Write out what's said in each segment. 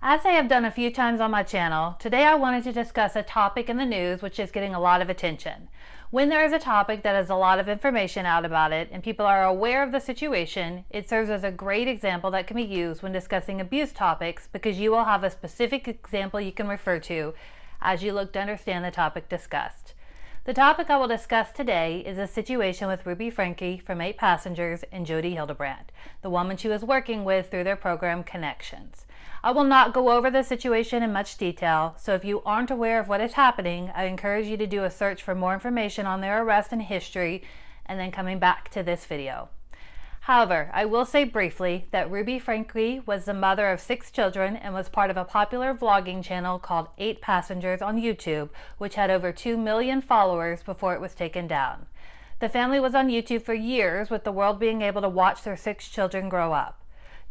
As I have done a few times on my channel, today I wanted to discuss a topic in the news which is getting a lot of attention. When there is a topic that has a lot of information out about it and people are aware of the situation, it serves as a great example that can be used when discussing abuse topics because you will have a specific example you can refer to as you look to understand the topic discussed. The topic I will discuss today is a situation with Ruby Franke from 8 Passengers and Jodi Hildebrandt, the woman she was working with through their program Connexions. I will not go over the situation in much detail, so if you aren't aware of what is happening, I encourage you to do a search for more information on their arrest and history, and then coming back to this video. However, I will say briefly that Ruby Franke was the mother of 6 children and was part of a popular vlogging channel called 8 Passengers on YouTube, which had over 2 million followers before it was taken down. The family was on YouTube for years, with the world being able to watch their 6 children grow up.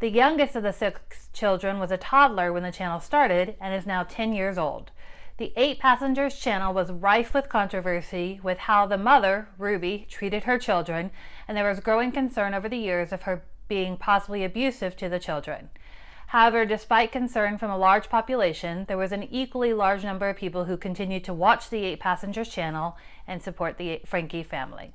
The youngest of the 6 children was a toddler when the channel started and is now 10 years old. The 8 Passengers channel was rife with controversy with how the mother, Ruby, treated her children, and there was growing concern over the years of her being possibly abusive to the children. However, despite concern from a large population, there was an equally large number of people who continued to watch the 8 Passengers channel and support the Franke family.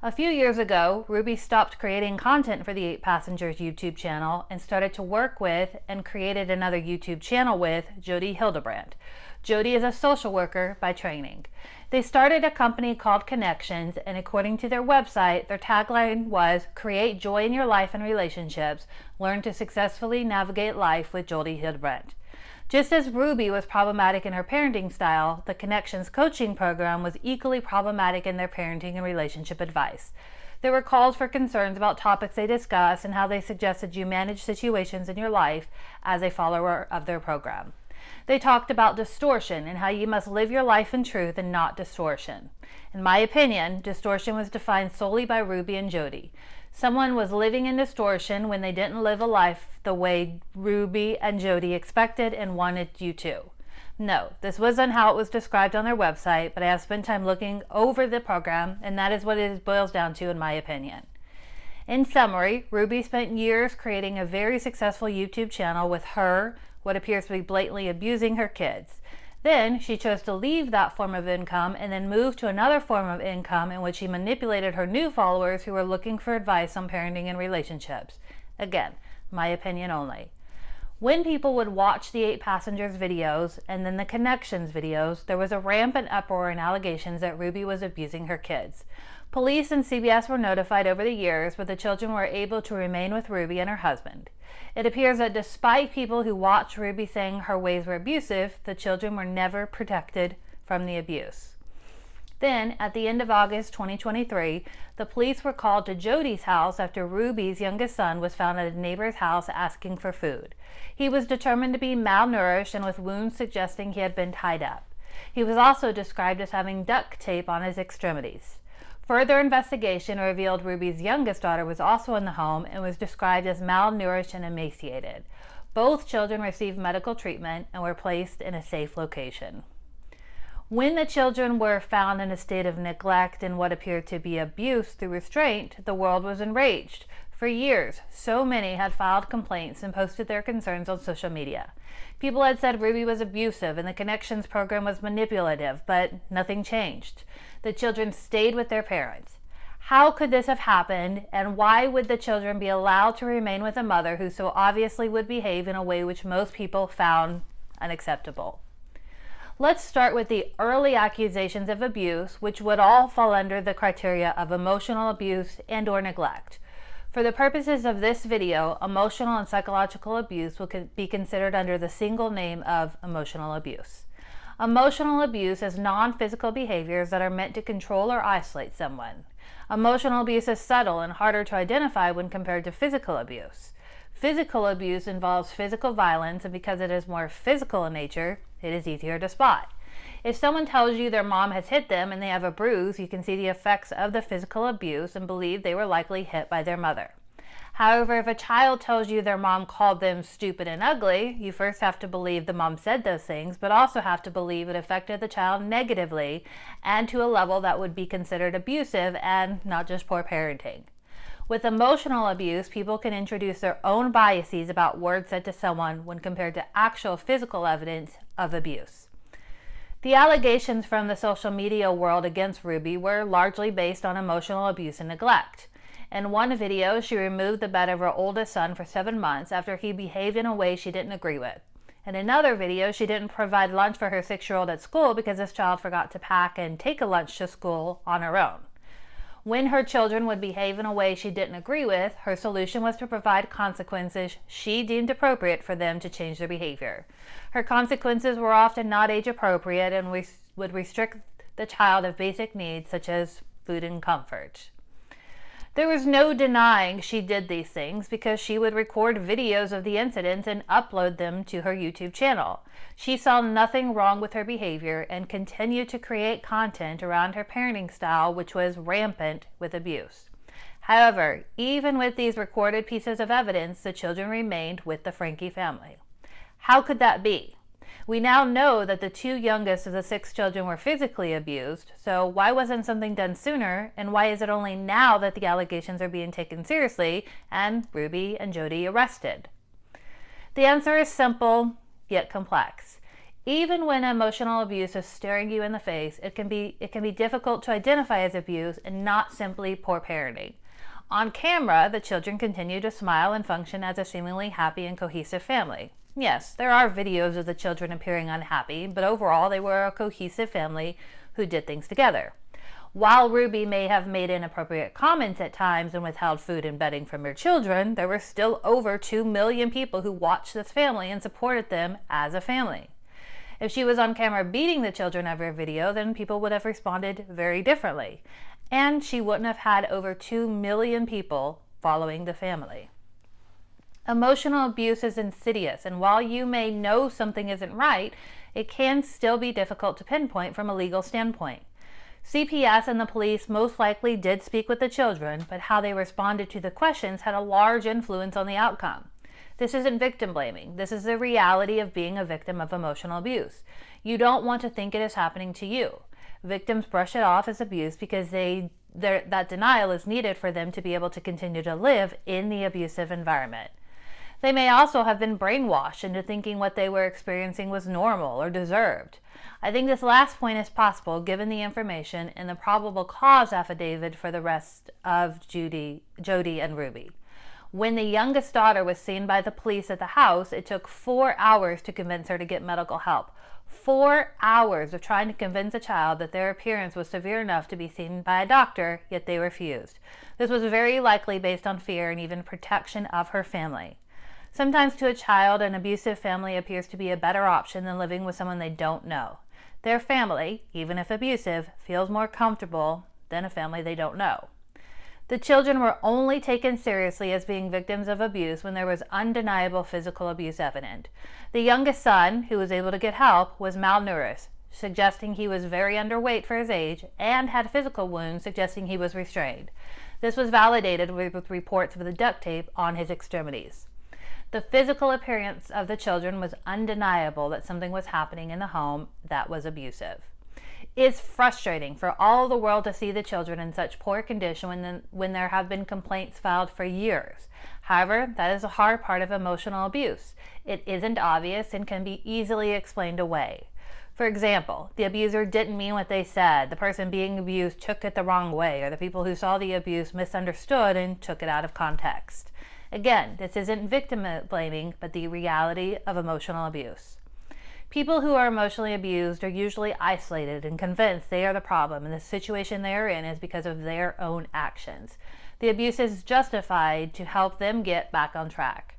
A few years ago, Ruby stopped creating content for the 8 Passengers YouTube channel and started to work with and created another YouTube channel with Jodi Hildebrandt. Jodi is a social worker by training. They started a company called Connexions, and according to their website, their tagline was, "Create joy in your life and relationships. Learn to successfully navigate life with Jodi Hildebrandt." Just as Ruby was problematic in her parenting style, the Connexions coaching program was equally problematic in their parenting and relationship advice. There were calls for concerns about topics they discussed and how they suggested you manage situations in your life as a follower of their program. They talked about distortion and how you must live your life in truth and not distortion. In my opinion, distortion was defined solely by Ruby and Jodi. Someone was living in distortion when they didn't live a life the way Ruby and Jodi expected and wanted you to. No, this wasn't how it was described on their website, but I have spent time looking over the program, and that is what it boils down to in my opinion. In summary, Ruby spent years creating a very successful YouTube channel with her, what appears to be blatantly abusing her kids. Then she chose to leave that form of income and then move to another form of income in which she manipulated her new followers who were looking for advice on parenting and relationships. Again, my opinion only. When people would watch the 8 Passengers videos and then the Connexions videos, there was a rampant uproar and allegations that Ruby was abusing her kids. Police and CBS were notified over the years, but the children were able to remain with Ruby and her husband. It appears that despite people who watched Ruby saying her ways were abusive, the children were never protected from the abuse. Then, at the end of August 2023, the police were called to Jodi's house after Ruby's youngest son was found at a neighbor's house asking for food. He was determined to be malnourished and with wounds suggesting he had been tied up. He was also described as having duct tape on his extremities. Further investigation revealed Ruby's youngest daughter was also in the home and was described as malnourished and emaciated. Both children received medical treatment and were placed in a safe location. When the children were found in a state of neglect and what appeared to be abuse through restraint, the world was enraged. For years, so many had filed complaints and posted their concerns on social media. People had said Ruby was abusive and the Connexions program was manipulative, but nothing changed. The children stayed with their parents. How could this have happened, and why would the children be allowed to remain with a mother who so obviously would behave in a way which most people found unacceptable? Let's start with the early accusations of abuse, which would all fall under the criteria of emotional abuse and/or neglect. For the purposes of this video, emotional and psychological abuse will be considered under the single name of emotional abuse. Emotional abuse is non-physical behaviors that are meant to control or isolate someone. Emotional abuse is subtle and harder to identify when compared to physical abuse. Physical abuse involves physical violence, and because it is more physical in nature, it is easier to spot. If someone tells you their mom has hit them and they have a bruise, you can see the effects of the physical abuse and believe they were likely hit by their mother. However, if a child tells you their mom called them stupid and ugly, you first have to believe the mom said those things, but also have to believe it affected the child negatively and to a level that would be considered abusive and not just poor parenting. With emotional abuse, people can introduce their own biases about words said to someone when compared to actual physical evidence of abuse. The allegations from the social media world against Ruby were largely based on emotional abuse and neglect. In one video, she removed the bed of her oldest son for 7 months after he behaved in a way she didn't agree with. In another video, she didn't provide lunch for her 6-year-old at school because this child forgot to pack and take a lunch to school on her own. When her children would behave in a way she didn't agree with, her solution was to provide consequences she deemed appropriate for them to change their behavior. Her consequences were often not age appropriate and would restrict the child of basic needs such as food and comfort. There was no denying she did these things because she would record videos of the incidents and upload them to her YouTube channel. She saw nothing wrong with her behavior and continued to create content around her parenting style, which was rampant with abuse. However, even with these recorded pieces of evidence, the children remained with the Franke family. How could that be? We now know that the 2 youngest of the 6 children were physically abused, so why wasn't something done sooner, and why is it only now that the allegations are being taken seriously and Ruby and Jodi arrested? The answer is simple, yet complex. Even when emotional abuse is staring you in the face, it can be difficult to identify as abuse and not simply poor parenting. On camera, the children continue to smile and function as a seemingly happy and cohesive family. Yes, there are videos of the children appearing unhappy, but overall they were a cohesive family who did things together. While Ruby may have made inappropriate comments at times and withheld food and bedding from her children, there were still over 2 million people who watched this family and supported them as a family. If she was on camera beating the children every video, then people would have responded very differently, and she wouldn't have had over 2 million people following the family. Emotional abuse is insidious, and while you may know something isn't right, it can still be difficult to pinpoint from a legal standpoint. CPS and the police most likely did speak with the children, but how they responded to the questions had a large influence on the outcome. This isn't victim blaming. This is the reality of being a victim of emotional abuse. You don't want to think it is happening to you. Victims brush it off as abuse because that denial is needed for them to be able to continue to live in the abusive environment. They may also have been brainwashed into thinking what they were experiencing was normal or deserved. I think this last point is possible given the information in the probable cause affidavit for the rest of Jodi and Ruby. When the youngest daughter was seen by the police at the house, it took 4 hours to convince her to get medical help. 4 hours of trying to convince a child that their appearance was severe enough to be seen by a doctor, yet they refused. This was very likely based on fear and even protection of her family. Sometimes to a child, an abusive family appears to be a better option than living with someone they don't know. Their family, even if abusive, feels more comfortable than a family they don't know. The children were only taken seriously as being victims of abuse when there was undeniable physical abuse evident. The youngest son, who was able to get help, was malnourished, suggesting he was very underweight for his age, and had physical wounds, suggesting he was restrained. This was validated with reports of the duct tape on his extremities. The physical appearance of the children was undeniable that something was happening in the home that was abusive. It's frustrating for all the world to see the children in such poor condition when there have been complaints filed for years. However, that is a hard part of emotional abuse. It isn't obvious and can be easily explained away. For example, the abuser didn't mean what they said, the person being abused took it the wrong way, or the people who saw the abuse misunderstood and took it out of context. Again, this isn't victim blaming, but the reality of emotional abuse. People who are emotionally abused are usually isolated and convinced they are the problem, and the situation they are in is because of their own actions. The abuse is justified to help them get back on track.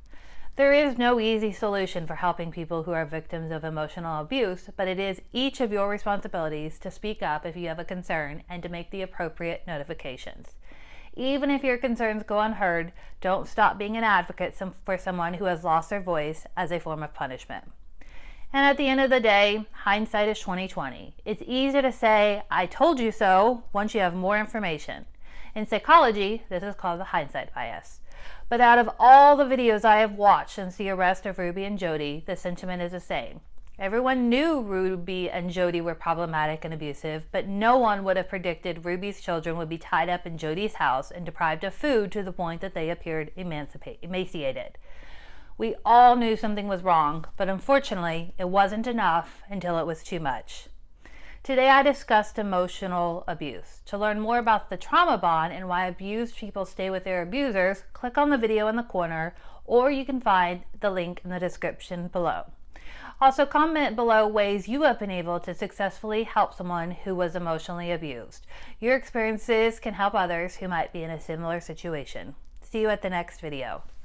There is no easy solution for helping people who are victims of emotional abuse, but it is each of your responsibilities to speak up if you have a concern and to make the appropriate notifications. Even if your concerns go unheard, don't stop being an advocate for someone who has lost their voice as a form of punishment. And at the end of the day, hindsight is 20/20. It's easy to say, I told you so, once you have more information. In psychology, this is called the hindsight bias. But out of all the videos I have watched since the arrest of Ruby and Jodi, the sentiment is the same. Everyone knew Ruby and Jodi were problematic and abusive, but no one would have predicted Ruby's children would be tied up in Jodi's house and deprived of food to the point that they appeared emaciated. We all knew something was wrong, but unfortunately, it wasn't enough until it was too much. Today I discussed emotional abuse. To learn more about the trauma bond and why abused people stay with their abusers, click on the video in the corner, or you can find the link in the description below. Also, comment below ways you have been able to successfully help someone who was emotionally abused. Your experiences can help others who might be in a similar situation. See you at the next video.